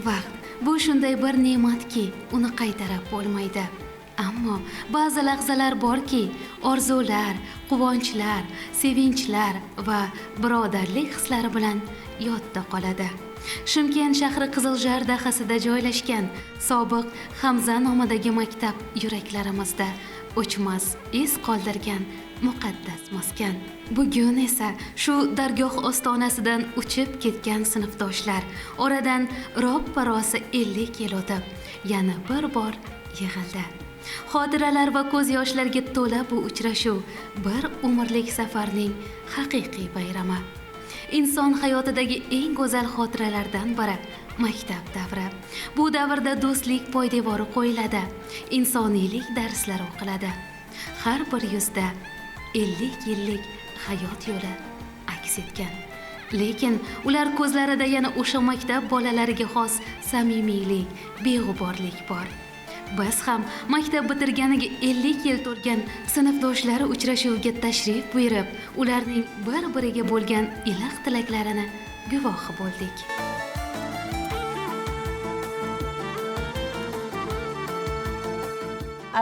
Vaqt bu shunday bir ne'matki, uni qaytarib bo'lmaydi. Ammo ba'zi lahzalar borki, orzular, quvonchlar, sevinchlar va birodarlik hislari bilan yodda qoladi. Shimkent shahri Qiziljar dahasida joylashgan sobiq Hamza nomidagi maktab yuraklarimizda o'chmas iz qoldirgan muqaddas maskan. Bugun esa shu dargoh ostonasidan uchib ketgan sinfdoshlar oradan roppa-rosa 50 yil o'tib, yana bir bor yig'ildi. Xotiralar va ko'z yoshlarga to'la bu uchrashuv bir umrlik safarning haqiqiy bayrami. Inson hayotidagi eng go'zal xotiralardan biri maktab davri. Bu davrda do'stlik poydevori qo'yiladi, insoniylik darslari o'qiladi. Har bir yuzda 50 yillik hayot yo'li aks etgan. Lekin ular ko'zlarida yana o'sha maktab bolalariga xos samimiylik, beg'uborlik bor. Biz ham maktab bitirganiga 50 yil to'lgan sinfdoshlari uchrashuviga tashrif buyurib, ularning bir-biriga bo'lgan iliq tilaklarini guvohi bo'ldik.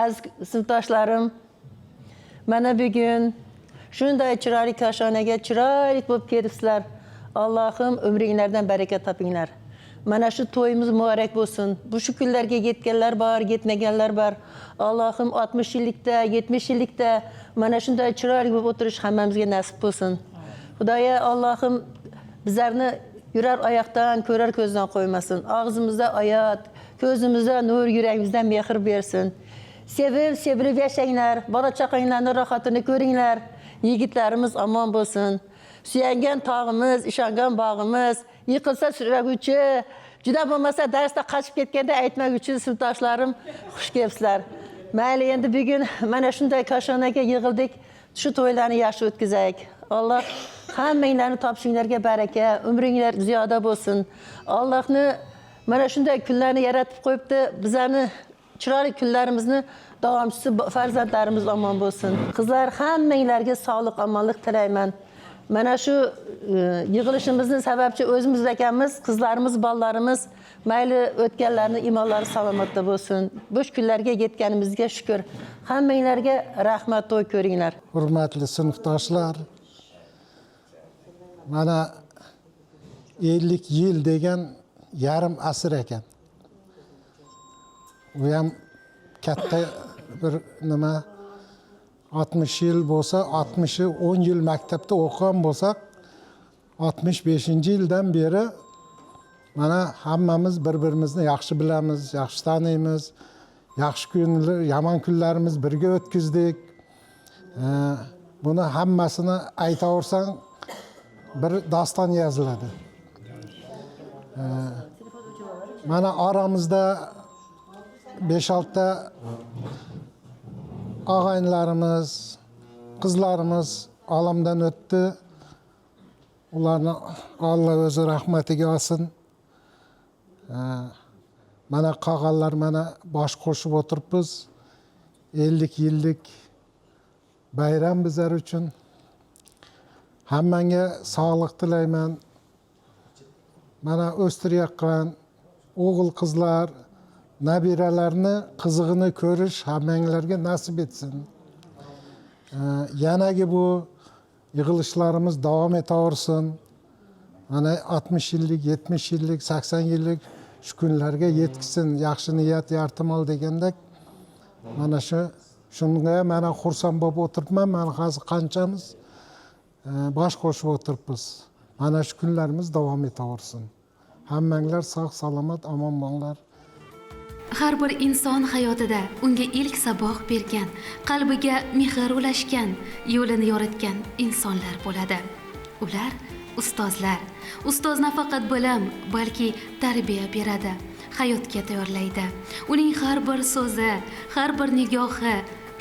Az sinfdoshlarim, mana bugun shunday chiroyli koshonaga chiroyli bo'lib kelibsizlar. Allohim umringlardan baraka topinglar. Mana shu to'yimiz muborak bo'lsin. Bu shu kunlarga yetganlar bor, yetmaganlar bor. Allohim 60 yillikda, 70 yillikda mana shunday chiroyli bo'lib o'tirish hammamizga nasib bo'lsin. Xudoya Allohim bizlarni yurar oyoqdan, ko'rar ko'zdan qo'ymasin. Og'zimizda hayot, ko'zimizda nur, yuragimizdan mehr bersin. Sevib yashanglar, bola chaqanglarning rohatini ko'ringlar. Yigitlarimiz omon bo'lsin. Suyangan tog'imiz, ishongan bog'imiz, yiqilsa suraguvchi, juda bo'lmasa darsda qochib ketganda aytmaguvchi sinfdoshlarim, xush kelibsizlar. Mayli, endi bugun mana shunday koshonaga yig'ildik, shu to'ylarni yaxshi o'tkazaylik. Alloh hammanglarni topishinglarga baraka, umringlar ziyoda bo'lsin. Allohni mana shunday kunlarni yaratib qo'yibdi, bizlarni chiroyli kunlarimizni davomchisi farzandlarimiz omon bo'lsin. Qizlar, hammanglarga sog'lik, omonlik tilayman. Mana shu yig'ilishimizning sababchi o'zimiz ekanmiz, qizlarimiz, bolalarimiz, mayli o'tganlarning iymonlari salomatda bo'lsin. Bo'sh kunlarga yetganimizga shukr. Hammanglarga rahmat, to'y ko'ringlar. Hurmatli sinfdoshlar, mana 50 yil degan yarim asr ekan. U ham katta bir nima 60 yil bo'lsa, 60'ı 10 yil maktabda o'qigan bo'lsak, 65-yildan beri mana hammamiz bir-birimizni yaxshi bilamiz, yaxshi taniymiz. Yaxshi kunlar, yomon kunlarimiz birga o'tkazdik. Buni hammasini aytaversang bir doston yoziladi. Mana oramizda 5-6 ta og'aynilarimiz, qizlarimiz olamdan o'tdi. Ularni Alloh o'zi rahmatiga olsin. Mana qolganlar mana bosh qo'shib o'tiribmiz. 50 yillik bayram bizlar uchun. Hammanga sog'lik tilayman. Mana o'stirayotgan o'g'il qizlar, nabiralarni qizig'ini ko'rish hammanglarga nasib etsin. Yanagi bu yig'ilishlarimiz davom etaversin. Mana 60 yillik, 70 yillik, 80 yillik shu kunlarga yetkizsin. Yaxshi niyat yartimol degandek. Mana shunga mana xursand bo'lib o'tiribman. Mana hozir qanchamiz bosh qo'shib o'tiribmiz. Mana shu kunlarimiz davom etaversin. Hammanglar sog' salomat, omon bo'linglar. Har bir inson hayotida unga ilk saboq bergan, qalbiga mehr ulashgan, yo'lini yoritgan insonlar bo'ladi. Ular ustozlar. Ustoz nafaqat bilim, balki tarbiya beradi, hayotga tayyorlaydi. Uning har bir so'zi, har bir nigohi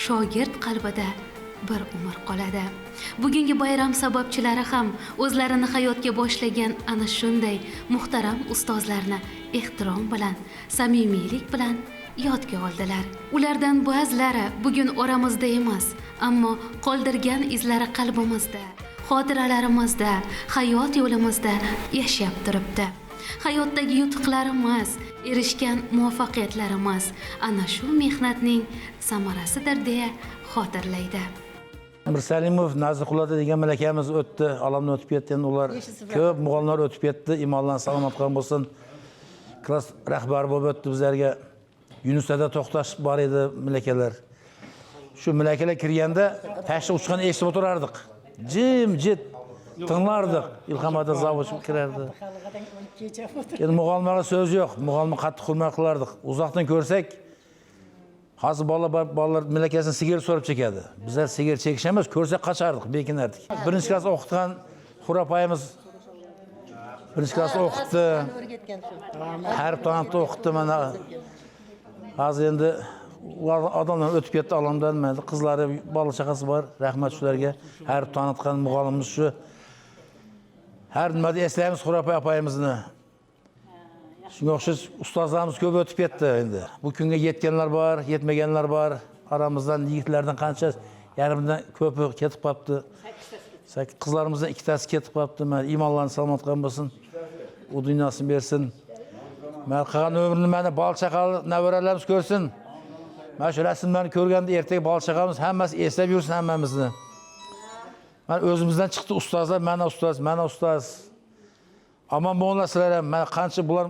shogird qalbida bir umr qoladi. Bugungi bayram sababchilari ham o'zlarini hayotga boshlagan ana shunday muhtaram ustozlarni ehtirom bilan, samimiylik bilan yodga oldilar. Ulardan ba'zilari bugun oramizda emas, ammo qoldirgan izlari qalbimizda, xotiralarimizda, hayot yo'limizda yashab turibdi. Hayotdagi yutuqlarimiz, erishgan muvaffaqiyatlarimiz ana shu mehnatning samarasidir deya xotirlaydi. Mirsalimov Nazirqulada degan malakamiz o'tdi, olamdan o'tib ketdi. Endi ular ko'p mug'allar o'tib ketdi. Imondan salomat qolgan bo'lsin. Klass rahbari bo'lib o'tdi bizlarga. Yunusada to'xtash bor edi malakalar. Shu malakalar kirganda tashqi uchqan eshitib o'tirardik. Jim-jit tinglardik. Ilhamada zavod kirardi. Endi mug'almaga so'z yo'q. Mug'alma qattiq hurmat qilardik. Uzoqdan ko'rsak, hozir bolalar malakasini sigir so'rab chekadi. Bizlar sigir chekish emas, ko'rsak qachardik, bekinardik. Birinchi klass o'qitgan Xurapayimiz birinchi klass o'qitdi. Harf tanitdi o'qitdi mana. Hozir endi odamlar o'tib ketdi olamdan. Mana qizlari, bola chaqasi bor. Rahmat shularga. Harf tanitgan mug'allimimiz shu. Har nimada eslaymiz Xurapay opayimizni. Shunga o'xshash ustozlarimiz ko'p o'tib ketdi endi. Bu kunga yetganlar bor, yetmaganlar bor. Aramizdan yigitlardan qancha yarimdan ko'pi ketib qolibdi. Qizlarimizdan ikkitasi ketib qolibdi. Men imonlarni salomat qilgan bo'lsin. U dunyosini bersin. Men qolgan umrini meni bola chaqali navaralarimiz ko'rsin. Mana shu rasmlarni ko'rganda ertaga bola chaqamiz hammasi eslab yursin hammamizni. Men o'zimizdan chiqdi ustozlar, mana ustoz. Amon bo'linglar ham. Men qancha bular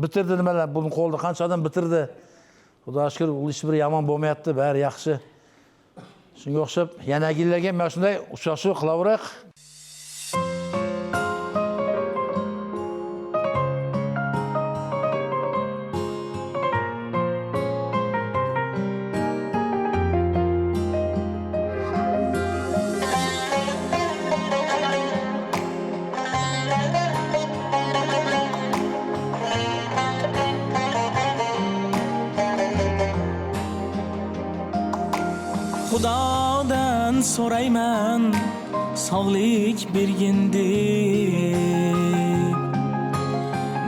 bitirdi nimalar, buning qo'lida qancha odam bitirdi. Xudoga shukr, u ish bir yomon bo'lmayapti, bari yaxshi. Shunga o'xshab, yanagillarga mana shunday uchrashuv qilaveraq. Xudodan so'rayman sog'lik bergin deb.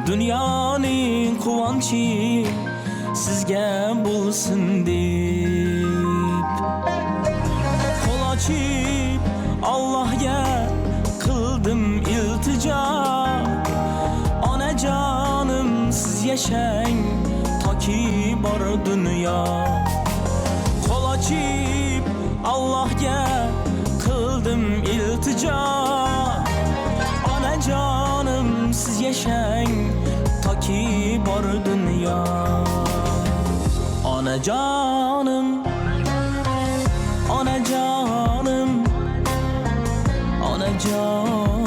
Dunyoning quvonchi sizga bo'lsin deb. Qo'l ochib Allohga qildim iltijo. Onajonim siz yashang toki bor dunyo. Qo'l ochib Allohga qildim iltijo. Onajonim siz yashang toki bor dunyo. Onajonim, onajonim, onajonim,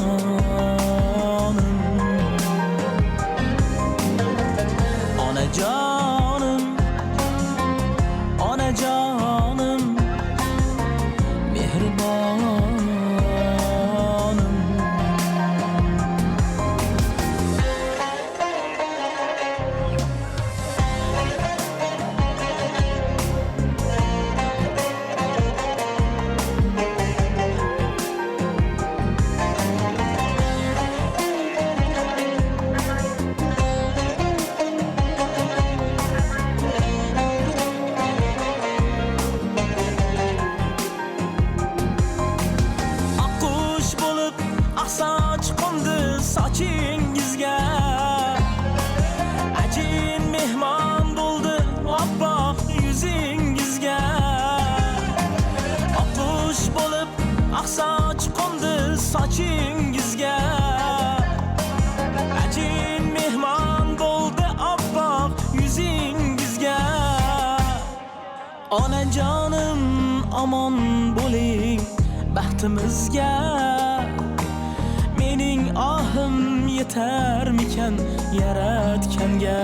onajonim, onajonim, mehribonim. Sochingizga ajin mehmon bo'ldi oppoq yuzingizga. Oqush bo'lib oqsoch qo'ndi sochingizga. Ajin mehmon bo'ldi oppoq yuzingizga. Onajonim omon bo'ling baxtimizga. Mening ahim yetarmikan yaratganga.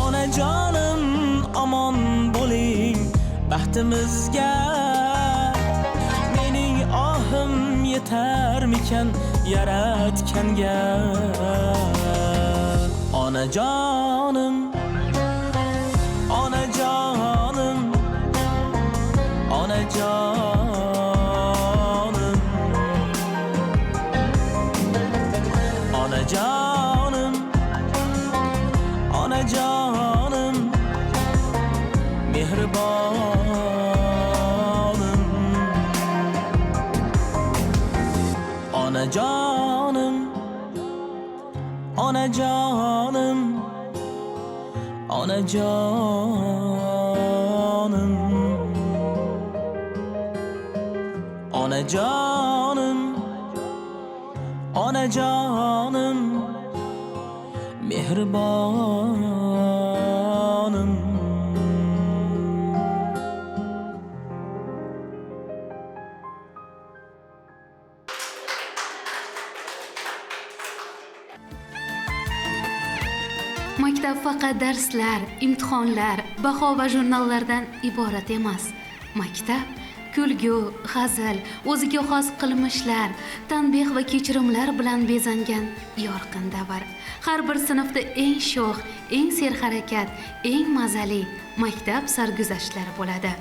Onajonim omon bo'ling baxtimizga. Mening ahim yetarmikan yaratganga. Onajonim, onajonim, onajonim, onajonim, onajonim, mehribonim, onajonim. onajonim, onajonim, onajonim, onajonim, mehribonim. Maktab faqat darslar, imtihonlar, baho va jurnallardan iborat emas. Maktab kulgu, g'azal, o'ziga xos qilmishlar, tanbeh va kechirimlar bilan bezangan yorqin davr. Har bir sinfda eng sho'x, eng serharakat, eng mazali maktab sarguzashtlari bo'ladi.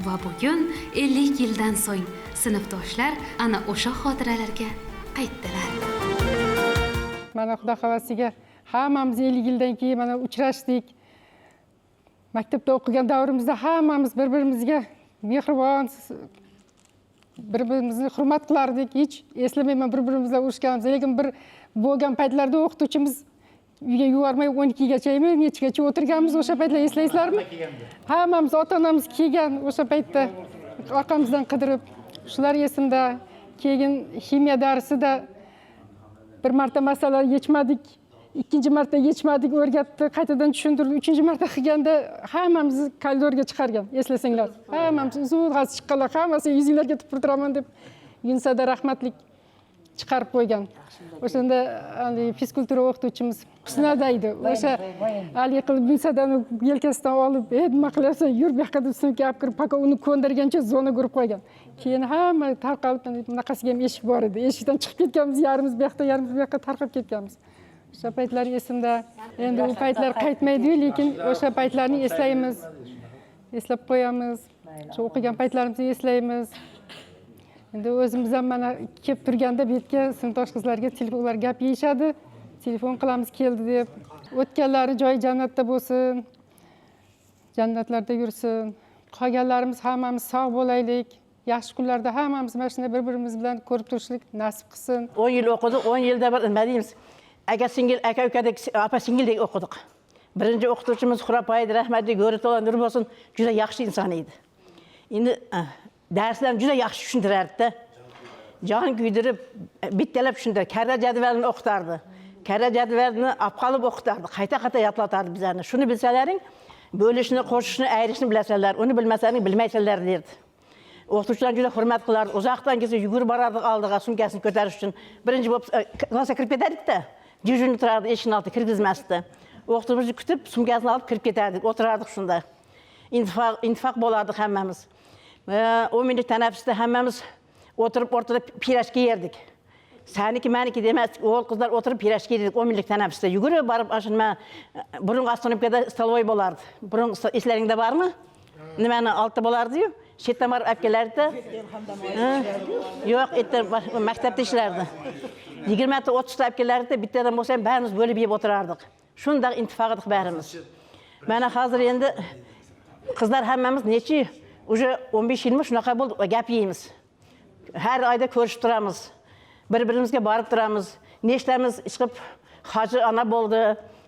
Va bugun 50 yildan so'ng sinfdoshlar ana o'sha xotiralarga qaytdilar. Mana Xudo xavasiga hammamiz 50 yildan keyin mana uchrashdik. Maktabda o'qigan davrimizda hammamiz bir-birimizga mehribon, bir-birimizni hurmat qilardik. Hech eslamayman bir-birimizga urushganmiz. Lekin bir bo'lgan paytlarda o'qituvchimiz uyga yubormay 12 gachaymi, nechgacha o'tirganmiz o'sha paytlar eslaysizlarmi? Hammamiz ota-onamiz kelgan o'sha paytda orqamizdan qidirib, shular esimda. Keyin ximiya darsida bir marta masala yechmadik, ikkinchi marta yechmadik, o'rgatdi, qaytadan tushuntirdi. Uchinchi marta qilganda hammamizni koridorga chiqargan, eslasanglar. Hammamiz uzun g'az chiqqanlar, hammasi yuzinglarga tupurib turaman deb Yunsada rahmatlik chiqarib qo'ygan. O'shanda fizkultura o'qituvchimiz Husnada edi. O'sha hali qilib Yunsadani yelkasidan olib, nima qilyapsan, yur bu yoqqa deb sinfga olib kirib, paka uni ko'ndirgancha zona ko'rib qo'ygan. Keyin hamma tarqalib, bunaqasiga ham eshik bor edi. Eshikdan chiqib ketganmiz, yarimiz bu yoqda, yarimiz bu yoqqa tarqab ketganmiz. O'sha paytlar esimda. Endi u paytlar qaytmaydi, lekin o'sha paytlarni eslaymiz. Eslab qo'yamiz. Shu o'qigan paytlarimizni eslaymiz. Endi o'zimiz ham mana kelib turganda betga sinfdosh qizlarga telefonlar gap yeyishadi. Telefon qilamiz keldi deb. O'tganlari joyi jannatda bo'lsin. Jannatlarda yursin. Qolganlarimiz hammamiz sog' bo'laylik. Yaxshi kunlarda hammamiz mana shunday bir-birimiz bilan ko'rib turishlik nasib qilsin. 10 yil o'qidik, 10 yilda bir nima deymiz? Aka ukadek, opa singildek o'qidik. Birinchi o'qituvchimiz Xurapoyed rahmatli Go'rito'la nur bo'lsin, juda yaxshi inson edi. Endi darslarni juda yaxshi tushuntirardi-da. Jon kuydirib, bittalab tushuntirdi. Karra jadvalini o'qitardi. Karra jadvalini olib qolib o'qitardi. Qayta-qayta yodlatardi bizlarni. Shuni bilsalaring, bo'lishni, qo'shishni, ayirishni bilasizlar. Uni bilmasalaring bilmaysizlar derdi. O'qituvchilarni juda hurmat qilardi. Uzoqdan kelsa yugurib borardik oldiga sumkasini ko'tarish uchun. Birinchi bo'lib klassga kirib ketardik-da. Jujuni turardi, eshikni oldiga kirgizmasdi. O'qituvchimizni kutib, sumkasini olib kirib ketardik, o'tirardik shunda. Intifoq bo'lardik hammamiz. 10 minut tanaffusda hammamiz o'tirib o'rtada pirashka yerdik. Saniki, meniki demasdik, o'g'il qizlar o'tirib pirashka yedik 10 minut tanaffusda. Yugurib borib, ashuna burun astronomiyada stolovoy bo'lardi. Burun eslaringda bormi? Nimani oltda bo'lardi-yu? Chetdan borib olib kelardi. Yo'q, maktabda ishlardi. 20 ta 30 ta olib kelardi, bittadan bo'lsa ham barimiz bo'lib yeb o'tirardik. Shunday intifoq edik barimiz. Mana hozir endi qizlar hammamiz nechi уже 15 yilmi shunaqa bo'ldi, gap yeymiz. Har oyda ko'rishib turamiz. Bir-birimizga borib turamiz. Nechtamiz chiqib hoji ona bo'ldi.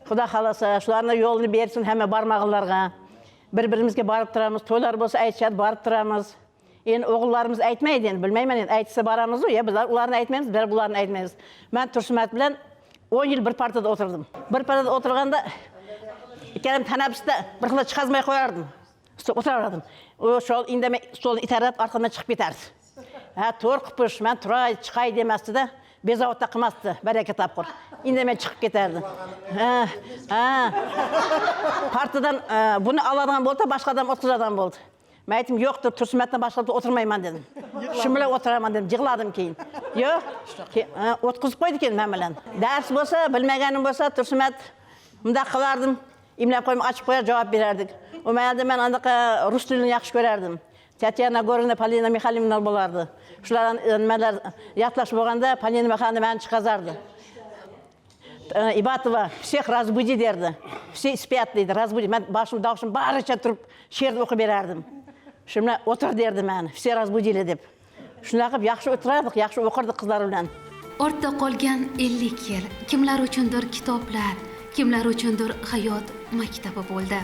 Xudo xolasa, shularni yo'lini bersin hamma barmog'larga. Bir-birimizga borib turamiz. To'ylar bo'lsa aytishadi, borib turamiz. Endi o'g'illarimiz aytmaydi, endi bilmayman, endi aytsa boramiz-ku, ya bizlar ularni aytmaymiz, biz ularni aytmaymiz. Men Tursumat bilan 10 yil bir partada o'tirdim. Bir partada o'tirganda ikkalam tanaffusda bir xil chiqazmay qo'yardim. O'tirardim. O shol indamay stolni itarib orqamdan chiqib ketardi. Ha, to'g'ri qilpish, men turay, chiqay demasdi-da, bezavatda qilmasdi, baraka topqir. Indamay chiqib ketardi. Partiyadan buni oladigan bo'lsa, boshqa odam o'tkazadigan bo'ldi. Men aytdim, yo'qdir, Tursumatdan boshqa o'tirmayman dedim. Shu bilan o'tiraman dedim, yig'ladim keyin. Yo'q, o'tkazib qo'ydi keyin men bilan. Dars bo'lsa, bilmaganim bo'lsa, Tursumat bunday qilardim. İmlab qo'yib ochib qo'yar, javob berardik. O menda men anaqa rus tilini yaxshi ko'rardim. Tatyana Gorina, Polina Mixaylovna bo'lardi. Shularni nimalar yodlash bo'lganda Polina Mixaylovna meni chiqazardi. Ibatova всех разбуди derdi. Все спят deydi, разбуди. Men boshim dog'ishim baricha turib she'rni o'qib berardim. Shunda o'tir derdi meni, все разбудили deb. Shunday qilib yaxshi o'tirardik, yaxshi o'qirdik qizlar bilan. Ortda qolgan 50 yil kimlar uchundir kitoblar, kimlar uchundir hayot maktabi bo'ldi.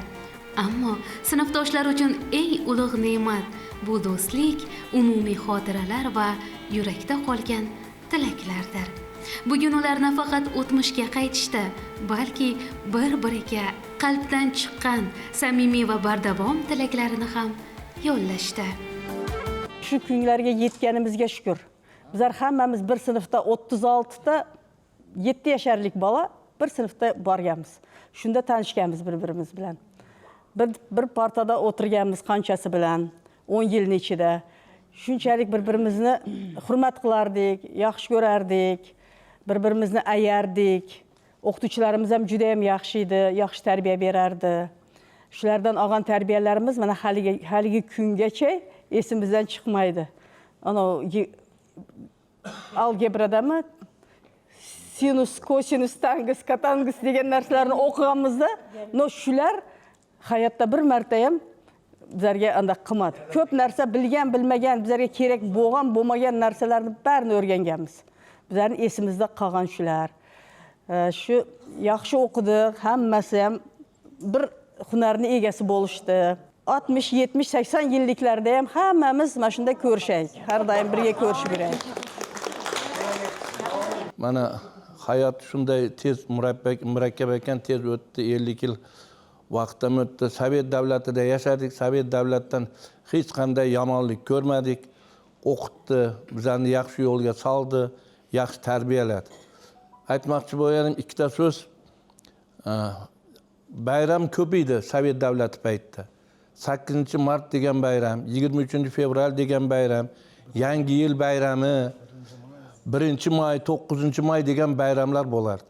Ammo sinfdoshlar uchun eng ulug' ne'mat bu do'stlik, umumiy xotiralar va yurakda qolgan tilaklardir. Bugun ular nafaqat o'tmishga qaytishdi, balki bir-biriga qalbdan chiqqan samimiy va bardavom tilaklarini ham yo'llashdi. Shu kunlarga yetganimizga shukr. Bizlar hammamiz bir sinfda 36 ta 7 yasharlik bola bir sinfda borganmiz. Shunda tanishganmiz bir-birimiz bilan. Bir partada o'tirganmiz qanchasi bilan 10 yilning ichida. Shunchalik bir-birimizni hurmat qilardik, yaxshi ko'rardik, bir-birimizni ayardik. O'qituvchilarimiz ham juda ham yaxshi edi, yaxshi tarbiya berardi. Shulardan olgan tarbiyalarimiz mana haligi kungacha esimizdan chiqmaydi. Ana algebradami sinus, kosinus, tangens, katangens degan narsalarni o'qiganmizda, shular hayotda bir marta ham bizlarga anda qilmadi. Ko'p narsa bilgan, bilmagan, bizlarga kerak bo'lgan, bo'lmagan narsalarni barini o'rganganmiz. Bizlarning esimizda qolgan shular. Shu yaxshi o'qidik, hammasi ham bir hunarning egasi bo'lishdi. 60, 70, 80 yilliklarda ham hammamiz mana shunda ko'rishaylik. Har doim birga ko'rishib yuraylik. Mana hayot shunday tez murakkab ekan, tez o'tdi, 50 yil vaqtdan o'tdi. Sovet davlatida yashadik, Sovet davlatdan hech qanday yomonlik ko'rmadik. O'qitdi, bizlarni yaxshi yo'lga soldi, yaxshi tarbiyaladi. Aytmoqchi bo'lganim ikkita so'z. Bayram ko'p edi Sovet davlati paytida. 8-mart degan bayram, 23-fevral degan bayram, Yangi yil bayrami, 1-may, 9-may degan bayramlar bo'lardi.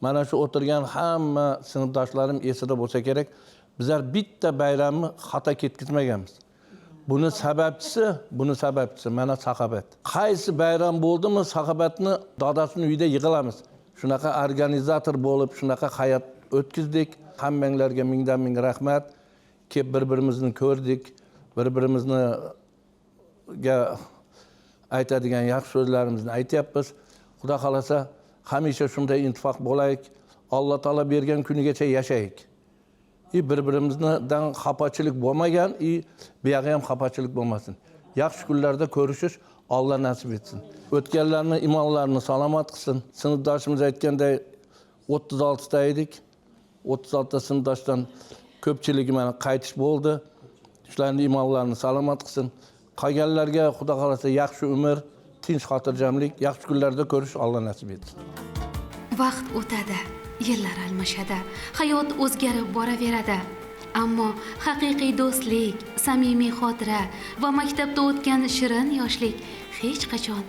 Mana shu o'tirgan hamma sinfdoshlarim esida bo'lsa kerak, bizlar bitta bayramni xato ketkizmaganmiz. Buni sababchisi mana saxobat. Qaysi bayram bo'ldimi, saxobatni dadasini uyida yig'ilamiz. Shunaqa organizator bo'lib, shunaqa hayot o'tkazdik. Hammanglarga mingdan ming rahmat. Kelib bir-birimizni ko'rdik, bir-birimizni aytadigan yaxshi so'zlarimizni aytyapmiz. Xudo xolasa hamisha shunday ittifoq bo'laylik. Alloh taolo bergan kunigacha yashaylik. Bir-birimizdan xafachilik bo'lmagan, buyog'i ham xafachilik bo'lmasin. Yaxshi kunlarda ko'rishish Alloh nasib etsin. O'tganlarni imonlarini salomat qilsin. Sinfdoshimiz aytganday 36 ta edik. 36 ta sinfdoshdan ko'pchiligi mana qaytish bo'ldi. Shularning imonlarini salomat qilsin. Qolganlarga Xudo xolasa yaxshi umr, tinch xotirjamlik, yaxshi kunlarda ko'rish Alloh nasib etsin. Vaqt o'tadi, yillar almashadi, hayot o'zgarib boraveradi. Ammo haqiqiy do'stlik, samimiy xotira va maktabda o'tgan shirin yoshlik hech qachon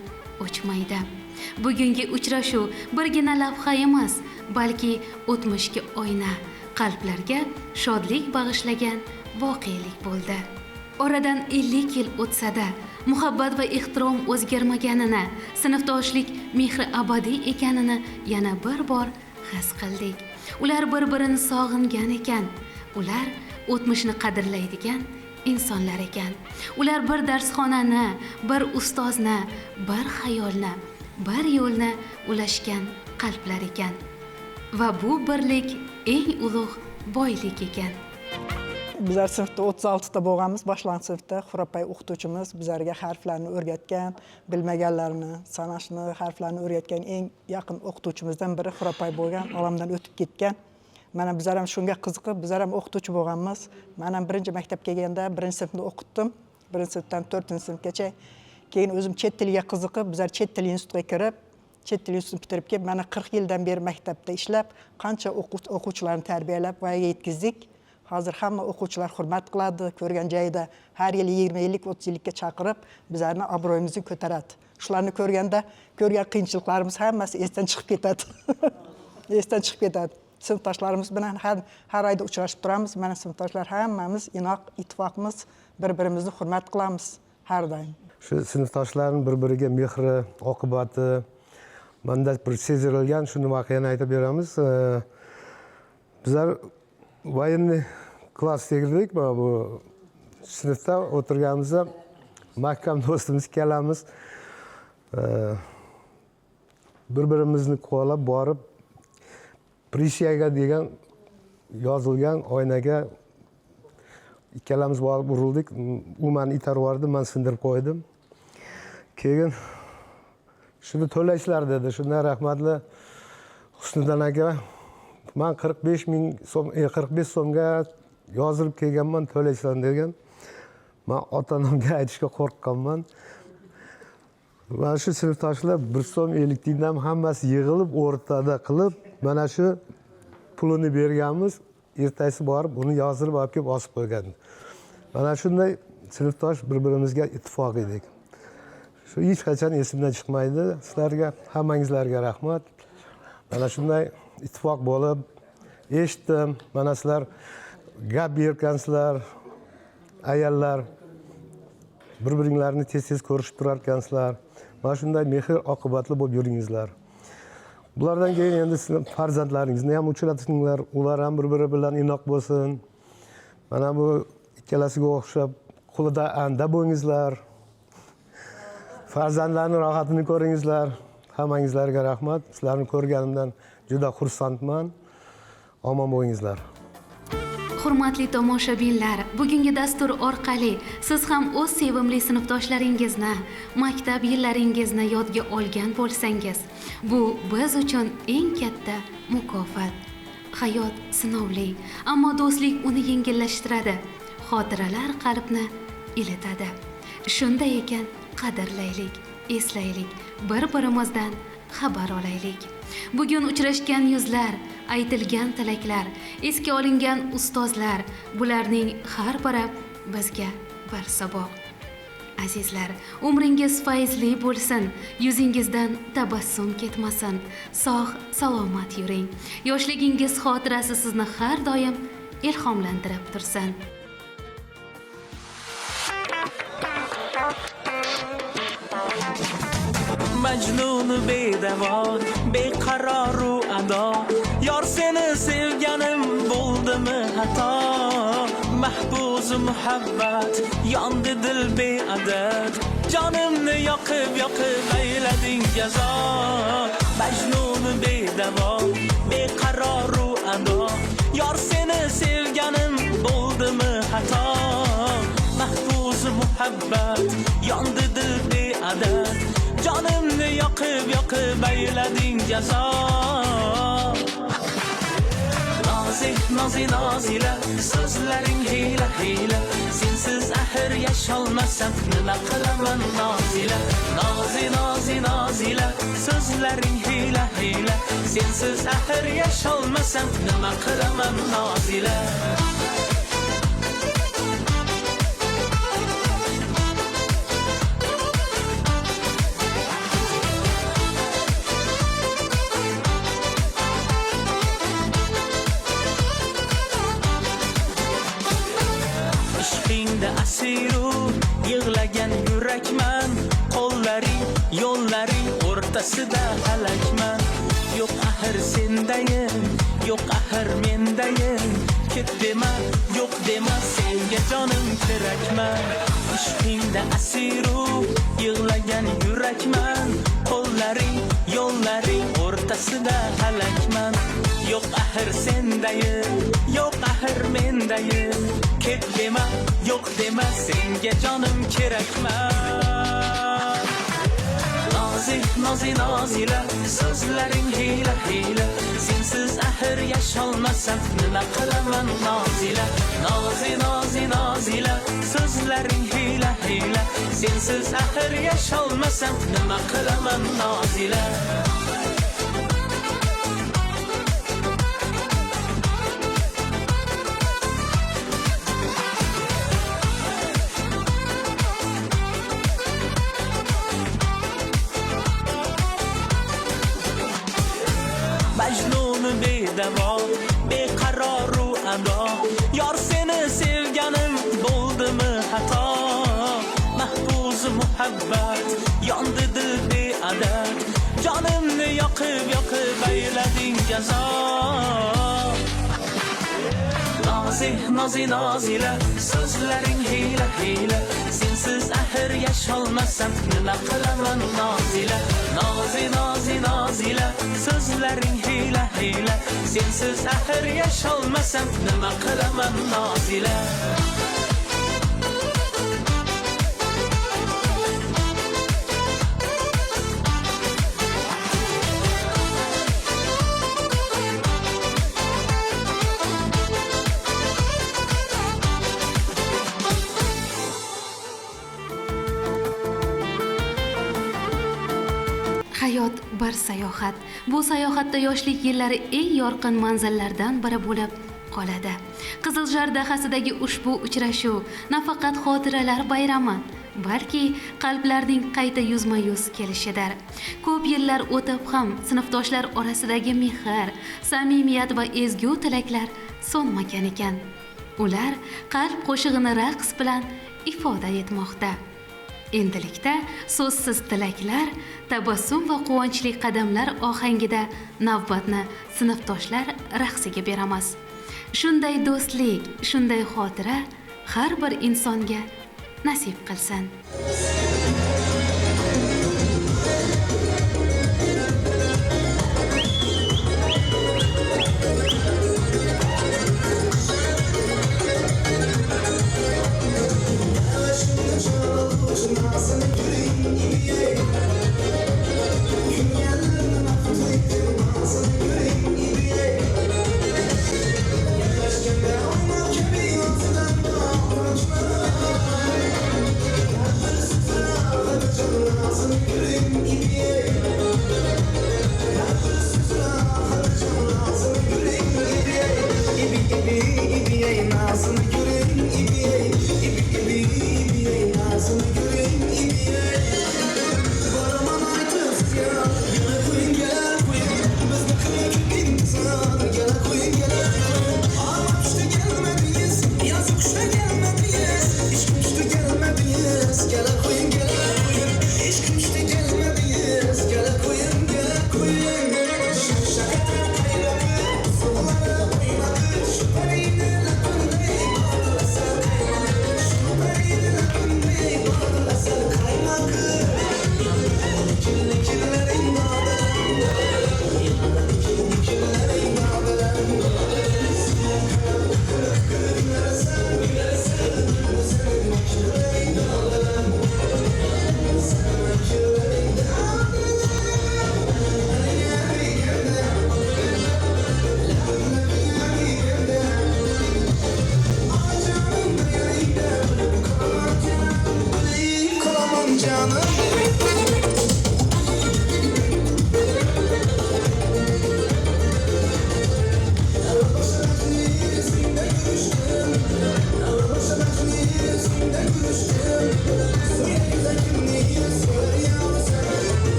o'chmaydi. Bugungi uchrashuv birgina lavha emas, balki o'tmishga oyna, qalblarga shodlik bag'ishlagan voqelik bo'ldi. Oradan 50 yil o'tsa-da, muhabbat va ehtirom o'zgarmaganini, sinfdoshlik mehri abadiy ekanini yana bir bor his qildik. Ular bir-birini sog'ingan ekan. Ular o'tmishni qadrlaydigan insonlar ekan. Ular bir darsxonani, bir ustozni, bir xayolni, bir yo'lni ulashgan qalblar ekan. Va bu birlik eng ulug' boylik ekan. Bizlar sinfda 36 ta bo'lganmiz, boshlang'ich sinfda Xurapay o'qituvchimiz bizlarga harflarni o'rgatgan, bilmaganlarni, sanashni, harflarni o'rgatgan eng yaqin o'qituvchimizdan biri Xurapay bo'lgan, olamdan o'tib ketgan. Mana bizlar ham shunga qiziqib, bizlar ham o'qituvchi bo'lganmiz. Men ham birinchi maktabga kelganda 1-sinfni o'qitdim. 1-sinfdan 4-sinfgacha. Keyin o'zim chet tiliga qiziqib, bizlar chet tili institutiga kirib, chet tili institutini bitirib kelib, mana 40 yildan beri maktabda ishlab, qancha o'quvchilarni tarbiyalab voyaga yetkazdik. Hozir hamma o'quvchilar hurmat qiladi, ko'rgan joyida har yili 20 yillik, 30 yillikka chaqirib, bizlarni obro'yimizni ko'taradi. Shularni ko'rganda, ko'rgan qiyinchiliklarimiz hammasi esdan chiqib ketadi. Esdan chiqib ketadi. Sinfdoshlarimiz bilan har oyda uchrashib turamiz. Mana sinfdoshlar hammamiz inoq, ittifoqmiz, bir-birimizni hurmat qilamiz har doim. Shu sinfdoshlarning bir-biriga mehri, oqibati menda bir sezirilgan shuni voqeani aytib beramiz. Bizlar voyenniy klassga kirdik, bu sinfda o'tirganimizda mahkam do'stimiz kelamiz. bir-birimizni quvvalab borib, prisyaga degan yozilgan oynaga ikkalamiz borib urildik. U meni itarib yubordi, men sindirib qo'ydim. Keyin shuni to'laysizlar dedi. Shundan rahmatli Husniddin aka, men 45 so'mga yozilib kelganman, to'laysizlar degan. Men ota-onamga aytishga qo'rqqanman. Mana shu sinfdoshlar 1 so'm 50 tiyindan hammasi yig'ilib o'rtada qilib, mana shu pulini berganmiz. Ertasi borib uni yozilib olib kelib osib qo'ygan. Mana shunday sinfdosh bir-birimizga ittifoq edik. Shu hech qachon esimdan chiqmaydi. Sizlarga, hammangizlarga rahmat. Mana shunday ittifoq bo'lib eshitdim. Mana sizlar gap bergansizlar, ayollar bir-biringlarni tez-tez ko'rishib turar ekansizlar. Mana shunday mehr oqibatli bo'lib yuringizlar. Bulardan keyin endi sizlar farzandlaringizni ham uchratinglar, ular ham bir-biri bilan inoq bo'lsin. Mana bu ikkalasiga o'xshab qo'lida anda bo'lingizlar. Farzandlarning rohatini ko'ringizlar. Hammangizlarga rahmat. Sizlarni ko'rganimdan juda xursandman. Omon bo'lingizlar. Hurmatli tomoshabinlar, bugungi dastur orqali siz ham o'z sevimli sinfdoshlaringizni, maktab yillaringizni yodga olgan bo'lsangiz, bu biz uchun eng katta mukofot. Hayot sinovli, ammo do'stlik uni yengillashtiradi. Xotiralar qalbni ilitadi. Shunday ekan, qadrlaylik, eslaylik, bir-birimizdan xabar olaylik. Bugun uchrashgan yuzlar, aytilgan tilaklar, esga olingan ustozlar, bularning har biri bizga bir saboq. Azizlar, umringiz fayzli bo'lsin, yuzingizdan tabassum ketmasin, sog' salomat yuring. Yoshligingiz xotirasi sizni har doim ilhomlantirib tursin. Majnun bedavo, beqaroru ado, yor seni sevganim bo'ldimi xato. Mahbuz muhabbat yondi dil beadad, jonimni yoqib aylading jazo. Majnun bedavo, beqaroru ado, yor seni sevganim bo'ldimi xato. Mahbuz muhabbat yondi dil beadad, jonimni yoqib aylading jazo. Nozila, so'zlaring hiyla, sensiz axir yasholmasam nima qilaman Nozila. Nozila, so'zlaring hiyla, sensiz axir yasholmasam nima qilaman Nozila. Asiru yig'lagan yurakman, qo'llaring, yo'llaring o'rtasida halakman. Yo'q axir sendayim, yo'q axir mendayim. Ket dema, yo'q dema, senga jonim kerakman. Ishqingda asiru yig'lagan yurakman, qo'llaring, yo'llaring o'rtasida halakman. Yo'q axir sendayim, yo'q axir mendayim. Ket dema, yo'q dema, senga jonim kerakman. Nozila, so'zlaring hiyla, sensiz axir yasholmasam nima qilaman Nozila. Nozila, so'zlaring hiyla, sensiz axir yasholmasam nima qilaman Nozila. Majnun bedavo, beqaroru ado, yor seni sevganim bo'ldimi xato. Mahbuz muhabbat yondi dil beadad, jonimni yoqib aylading jazo. Nozila, so'zlaring hiyla, sensiz axir yasholmasam nima qilaman Nozila. Nozila, sensiz axir yasholmasam nima qilaman nozila. Hayot bir sayohat. Bu sayohatda yoshlik yillari eng yorqin manzillardan biri bo'lib qoladi. Qiziljar dahasidagi ushbu uchrashuv nafaqat xotiralar bayrami, balki qalblarning qayta yuzma-yuz kelishidir. Ko'p yillar o'tib ham sinfdoshlar orasidagi mehr, samimiyat va ezgu tilaklar so'nmagan ekan. Ular qalb qo'shig'ini raqs bilan ifoda etmoqda. Endilikda so'zsiz tilaklar, tabassum va quvonchli qadamlar ohangida navbatni sinfdoshlar raqsiga beramiz. Shunday do'stlik, shunday xotira har bir insonga nasib qilsin.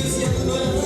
sensiz yanma